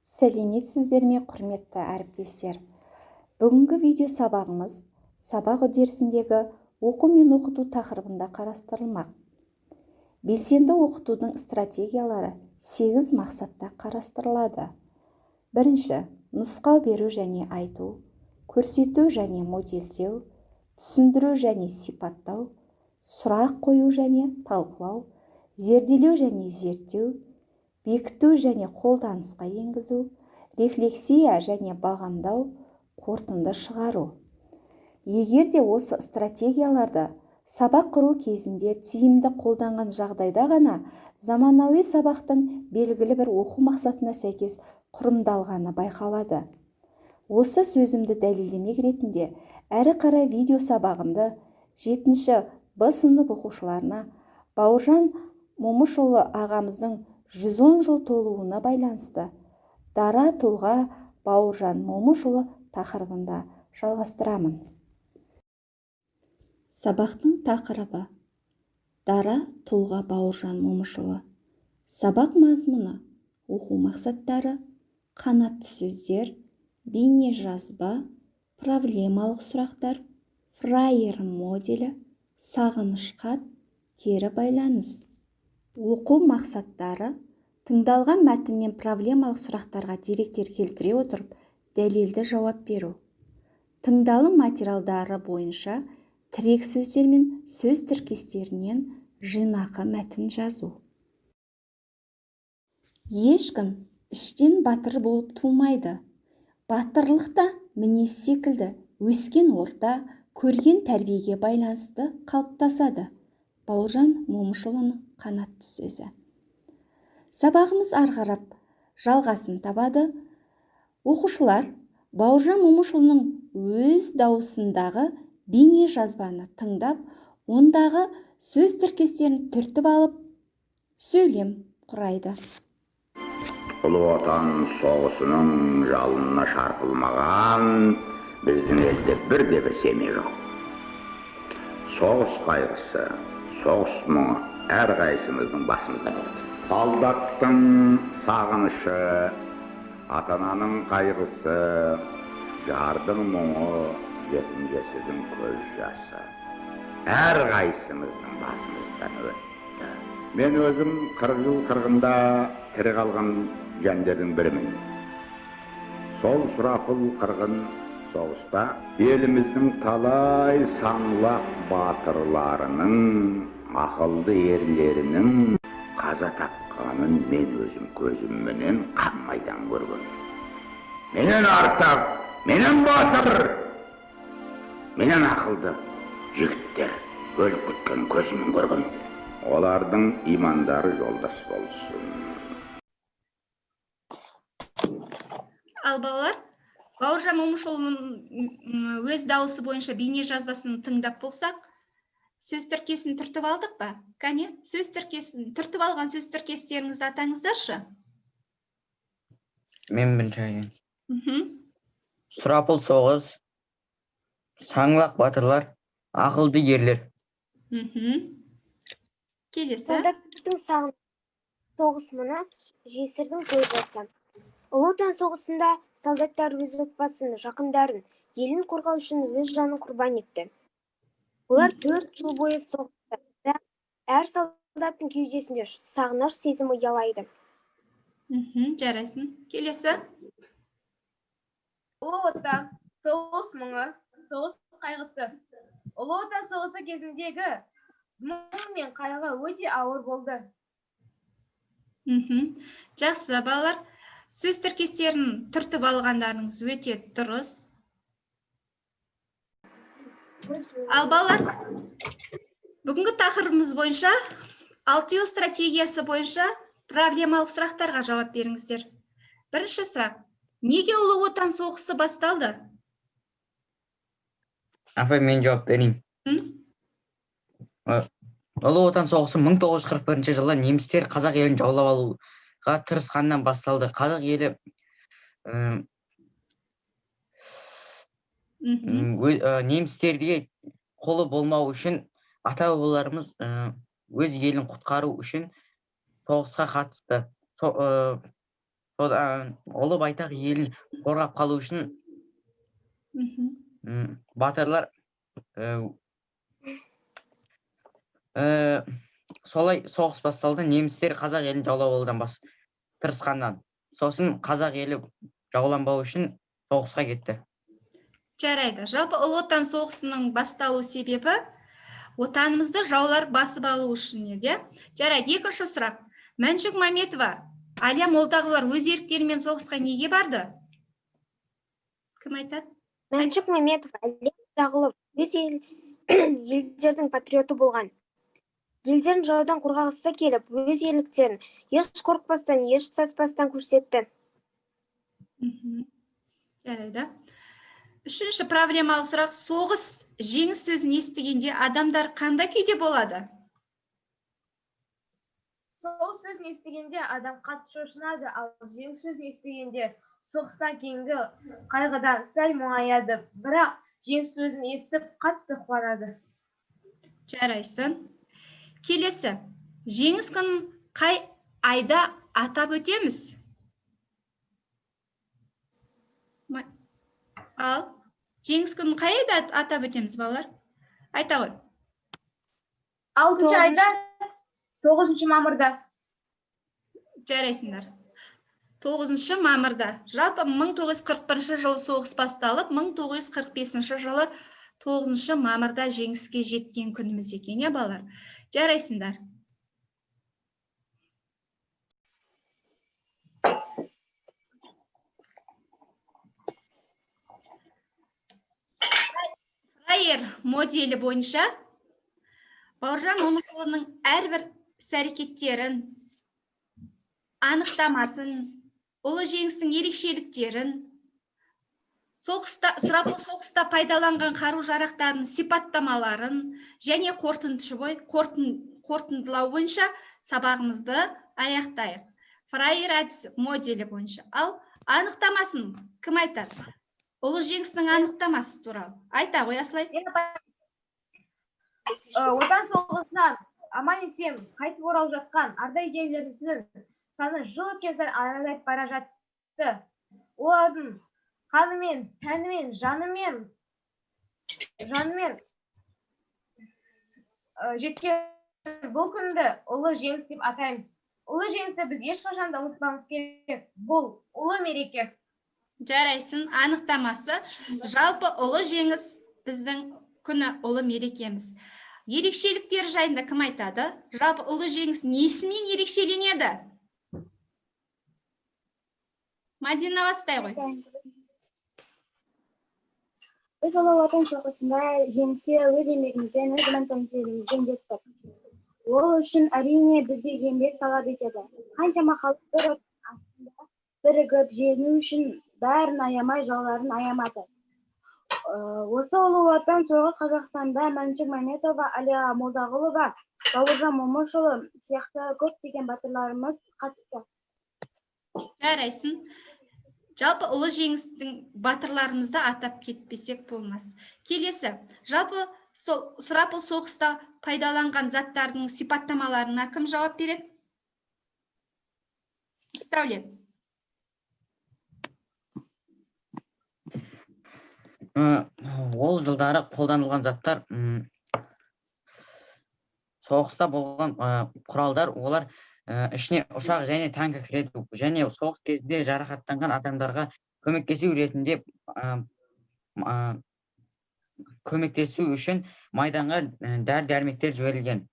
Сәлеметсіздер ме, құрметті әріптестер. Бүгінгі видео сабағымыз сабақ үдерісіндегі оқу мен оқыту тақырыбында қарастырылмақ. Белсенді оқытудың стратегиялары 8 мақсатта қарастырылады. Бірінші, нұсқау беру және айту, көрсету және модельдеу, түсіндіру және сипаттау, сұрақ қою және талқылау, зерделеу және зерттеу, бекіту және қолданысқа енгізу, рефлексия және бағамдау, қорытынды шығару. Егер де осы стратегияларды сабақ құру кезінде тиімді қолданған жағдайда ғана заманауи сабақтың белгілі бір оқу мақсатына сәйкес құрымдалғаны байқалады. Осы сөзімді дәлелдемек ретінде әрі қарай видео сабағымды 7-ші Б сынып оқушыларына Бауыржан Момышұлы ағамыздың 110 жыл толуына байланысты дара тұлға Бауыржан Момышұлы тақырыбында жалғастырамын. Сабақтың тақырыбы дара тұлға Бауыржан Момышұлы. Сабақ мазмұны: оқу мақсаттары, қанатты сөздер, бейне жазба, проблемалық сұрақтар, фраер моделі, сағыныш хат, кері байланыс. Оқу мақсаттары: тыңдалған мәтіннен проблемалық сұрақтарға деректер келтіре отырып, дәлелді жауап беру. Тыңдалым материалдары бойынша тірек сөздер мен сөз тіркестерінен жинақы мәтін жазу. Ешкім іштен батыр болып тумайды. Батырлық та мінез секілді өскен орта, көрген тәрбиеге байланысты қалыптасады. Бауыржан Момышұлының қанатты сөзі. Сабағымыз арғарап жалғасын табады. Оқушылар Бауыржан Момышұлының өз дауысындағы бейне жазбаны тыңдап, ондағы сөз тіркестерін түртіп алып, сөйлем құрайды. Ұлы Отан соғысының жалынына шарпылмаған біздің елде бірде-бір семей жоқ. Соғыс қайғысы, соғыс мұңы әрқайсымыздың басымызда болады. Солдаттың сағынышы, ата-ананың қайғысы, жардың мұңы, жетім-жесірдің көз жасы әрқайсымыздың басымыздан өтті. Мен өзім 40 жыл қырғында тірі қалған жандардың бірімін. Сол сұрапыл қырғын соғыста еліміздің талай саңлақ батырларының, ақылды ерлерінің қаза тапқанын мен өзім көзімменен қан майдан көрген. Менен артық, менен батыр, менен ақылды жігіттер өліп кеткен көзіммен көрген. Олардың имандары жолдас болсын. Ал балалар, Бауыржан Момышұлының өз дауысы бойынша бейне жазбасын тыңдап болсақ, сөз тіркесін түртіп алдық па? Кәне, сөз тіркесін түртіп алған сөз тіркестеріңізді атаңыздаршы. Мен бірінші. Сұрапыл соғыс, саңлақ батырлар, ақылды ерлер. Келесі. Солдаттың соғыс мұны, жесірдің көз жасы. Ұлы Отан соғысында солдаттар өз отбасын, жақындарын, елін қорғау үшін өз жанын құрбан етті. Олар 4 жыл бойы соғысты. Әр солдаттың кеудесінде сағыныш сезімі ұялайды. Жарайсын. Келесі. Ұлы Отан соғыс мұңы, соғыс қайғысы. Ұлы Отан соғысы кезіндегі мұң мен қайғы өте ауыр болды. Жақсы, балалар. Сөз тіркестерін түртіп алғандарыңыз өте дұрыс. Ал балалар, бүгінгі тақырыбымыз бойынша 6 стратегиясы бойынша проблемалық сұрақтарға жауап беріңіздер. Бірінші сұрақ: неге Ұлы Отан соғысы басталды? Апай, мен жауап берейін. Ұлы Отан соғысы 1941 жылы немістер қазақ елін жаулап алуға тырысқаннан басталды. Қазақ елі немістерге қолы болмау үшін ата-бабаларымыз өз елін құтқару үшін соғысқа қатысты. ұлы байтақ елін қорғап қалу үшін батырлар солай соғыс басталды. Немістер қазақ елін жаулап алудан тырысқаннан. Сосын қазақ елі жауланбау үшін соғысқа кетті. Жарайды. Жалпы ұлы отан соғысының басталу себебі отанымызды жаулар басып алу үшін еді. Жарайды, екінші сұрақ. Мәншүк Мәметова, Әлия Молдағұлова өз еріктерімен соғысқа неге барды? Кім айтады? Мәншүк Мәметов, Әлия Молдағұлова өз елдердің патриоты болған. Елдерін жаудан қорғағысы келіп, өз ерліктерін еш қорықпастан, еш саспастан көрсетті. Жарайды. Үшінші проблемалық сұрақ. Соғыс, жеңіс сөзін естігенде адамдар қандай күйде болады? Соғыс сөзін естігенде адам қатты шошынады, ал жеңіс сөзін естігенде соғыстан кейінгі қайғыдан сәл мұңаяды, бірақ жеңіс сөзін естіп қатты қуанады. Жарайсын. Келесі. Жеңіс күнін қай айда атап өтеміз? Ал жеңіс күнін қай айда атап өтеміз, балалар? Айта ғой. 6 айда 9 мамырда. Жарайсыңдар. 9 мамырда. Жалпы 1941 жылы соғыс басталып, 1945 жылы 9 мамырда жеңіске жеткен күніміз екен, балалар. Жарайсыңдар. Фрайер моделі бойынша Бауыржан Момышұлының әрбір іс-әрекеттерін, анықтамасын, ұлы жеңістің ерекшеліктерін, сұрапыл соғыста пайдаланған қару-жарақтардың сипаттамаларын және қорытындылау бойынша сабағымызды аяқтайық. Фрайер әдісі моделі бойынша. Ал анықтамасын кім айтады? Ұлы жеңістің анықтамасы туралы. Айта ғой, Асылай. Отан соғысынан аман-есен қайтып оралып жатқан ардагерлеріміздің саны жыл өткен сайын азайып бара жатты. Олардың қанымен, тәнімен, жанымен жеткен бұл күнді ұлы жеңіс деп атаймыз. Ұлы жеңісті біз ешқашан да ұмытпауымыз керек. Бұл ұлы мереке. Жарайсын, анықтамасы. Жалпы ұлы жеңіс біздің күні ұлы мерекеміз. Ерекшеліктері жайында кім айтады? Жалпы ұлы жеңіс несімен ерекшеленеді? Мадина, бастай ғой. Біз ұлы отан соғысында жеңіске өз еңбегімізбен, өз ынтымақтастығымызбен жеттік. Ол үшін әрине бізге еңбек талап етеді. Қаншама халық бір отан астында бірігіп жеңу үшін бәрін аямай, жауларын аямады. Осы ұлы отан соғыс Қазақстанда Мәншүк Мәметова, Әлия Молдағұлова, Бауыржан Момышұлы сияқты көптеген батырларымыз қатысты. Жарайсын. Жалпы ұлы жеңістің батырларымызды атап кетпесек болмас. Келесі. Жалпы сұрапыл соғыста пайдаланған заттардың сипаттамаларына кім жауап береді? Сәулет. Ол жылдары қолданылған заттар, соғыста болған құралдар, олар ішіне ұшақ және танкі кіреді, және соғыс кезінде жарақаттанған адамдарға көмектесу ретінде көмектесу үшін майданға дәрі-дәрмектер жіберілген.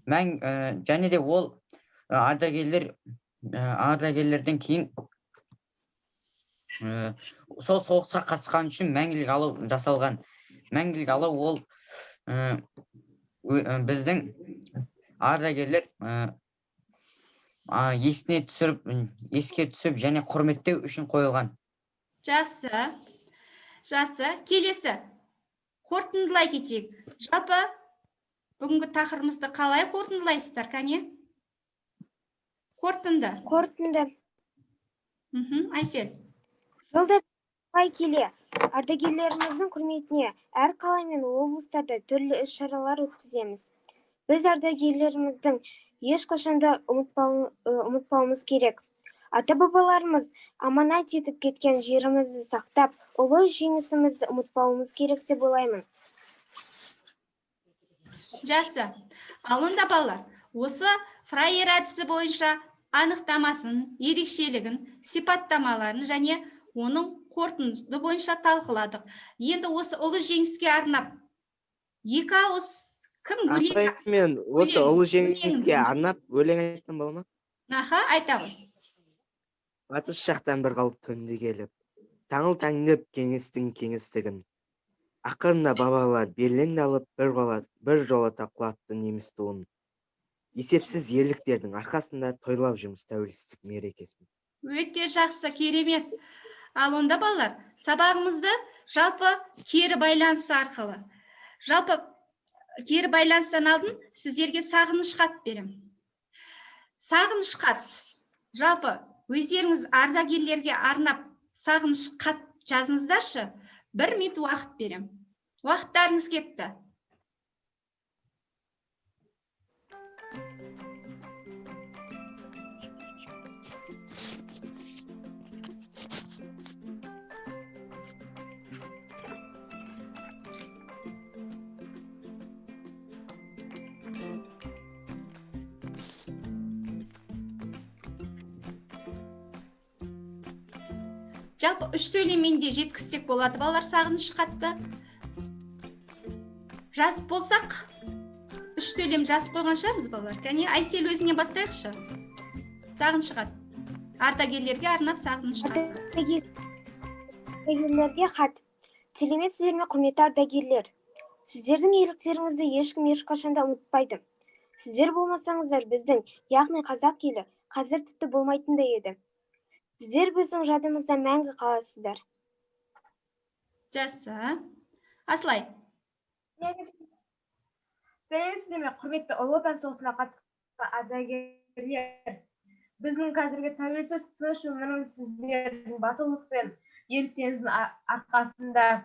Және де ол ардагерлерден кейін сол соғысқа қатысқан үшін мәңгілік алау жасалған. Мәңгілік алау ол біздің ардагерлер еске түсіп және құрметтеу үшін қойылған. Жақсы. Келесі. Қорытындылай кетейік. Жалпы бүгінгі тақырыбымызды қалай қорытындылайсыздар, кәне? Қорытынды. Айсел. Жылда келе, ардагерлеріміздің құрметіне әр қала мен облыстарда түрлі іс-шаралар өткіземіз. Біз ардагерлеріміздің ешқашанда ұмытпауымыз керек. Ата бабаларымыз аманат етіп кеткен жерімізді сақтап, ұлы жеңісімізді ұмытпауымыз керек деп ойлаймын. Жақсы. Ал онда балалар, осы фрайер әдісі бойынша анықтамасын, ерекшелігін, сипаттамаларын және оның қорытынды бойынша талқыладық. Енді осы ұлы жеңіске арнап екі ауыз кім өлең? Мен осы ұлы жеңіске арнап өлең айтсам бола ма? Аха, айта ғой. Батыс жақтан бір қалып төнді келіп, таңыл таңдеп кеңестің кеңістігін. Ақырында бабалар белеңді алып бір жолата құлатты неміс туын. Есепсіз ерліктердің арқасында тойлап жұмыс тәуелсіздік мерекесін. Өте жақсы, керемет. Ал онда балалар, сабағымызды жалпы кері байланысы арқылы. Жалпы кері байланыстан алдын сіздерге сағыныш хат берем. Сағыныш хат. Жалпы өздеріңіз ардагерлерге арнап сағыныш хат жазыңыздаршы. 1 минут уақыт берем. Уақыттарыңыз кетті. Жалпы 3 сөйлеммен де жеткізсек болады балалар сағыныш хатты. Жазып болсақ, 3 сөйлем жазып қойған шығармыз балалар. Кәне, Айсел өзіне бастайықшы. Сағыныш хат. Ардагерлерге арнап сағыныш хат. Ардагерлерге хат. Сәлеметсіздер ме, құрметті ардагерлер? Сіздердің ерліктеріңізді ешкім ешқашанда ұмытпайды. Сіздер болмасаңыздар біздің, яғни қазақ елі, қазір тіпті болмайтындай еді. Сіздер біздің жадымызда мәңгі қаласыздар. Жақсы. Аслай. Сәлеметсіздер ме, құрметті ұлы отан соғысына қатысқан ардагерлер. Біздің қазіргі тәуелсіз тыныш өміріміз сіздердің батылдық пен ерліктеріңіздің арқасында.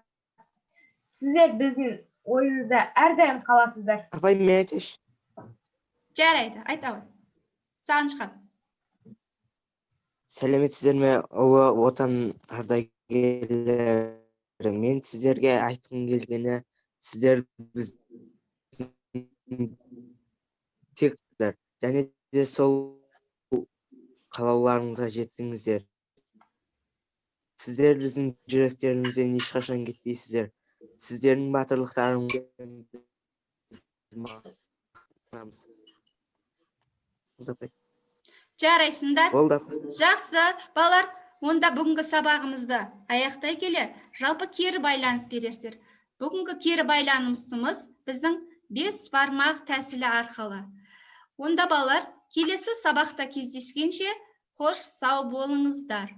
Сіздер біздің ойымызда әрдайым қаласыздар. Апай, мен айтайыншы. Жарайды, айта ғой. Сағыныш хат. Сәлеметсіздер ме, ұлы отан ардагерлері? Мен сіздерге айтқым келгені, сіздер біздің тектер, және де сол қалауларыңызға жетсіңіздер. Сіздер біздің жүректерімізден ешқашан кетпейсіздер. Сіздердің батырлықтарыңыз. Жарайсыңдар. Болды. Жақсы, балалар, онда бүгінгі сабағымызды аяқтай келе, жалпы кері байланыс бересіздер. Бүгінгі кері байланысымыз біздің 5 бармақ тәсілі арқылы. Онда балалар, келесі сабақта кездескенше, қош сау болыңыздар.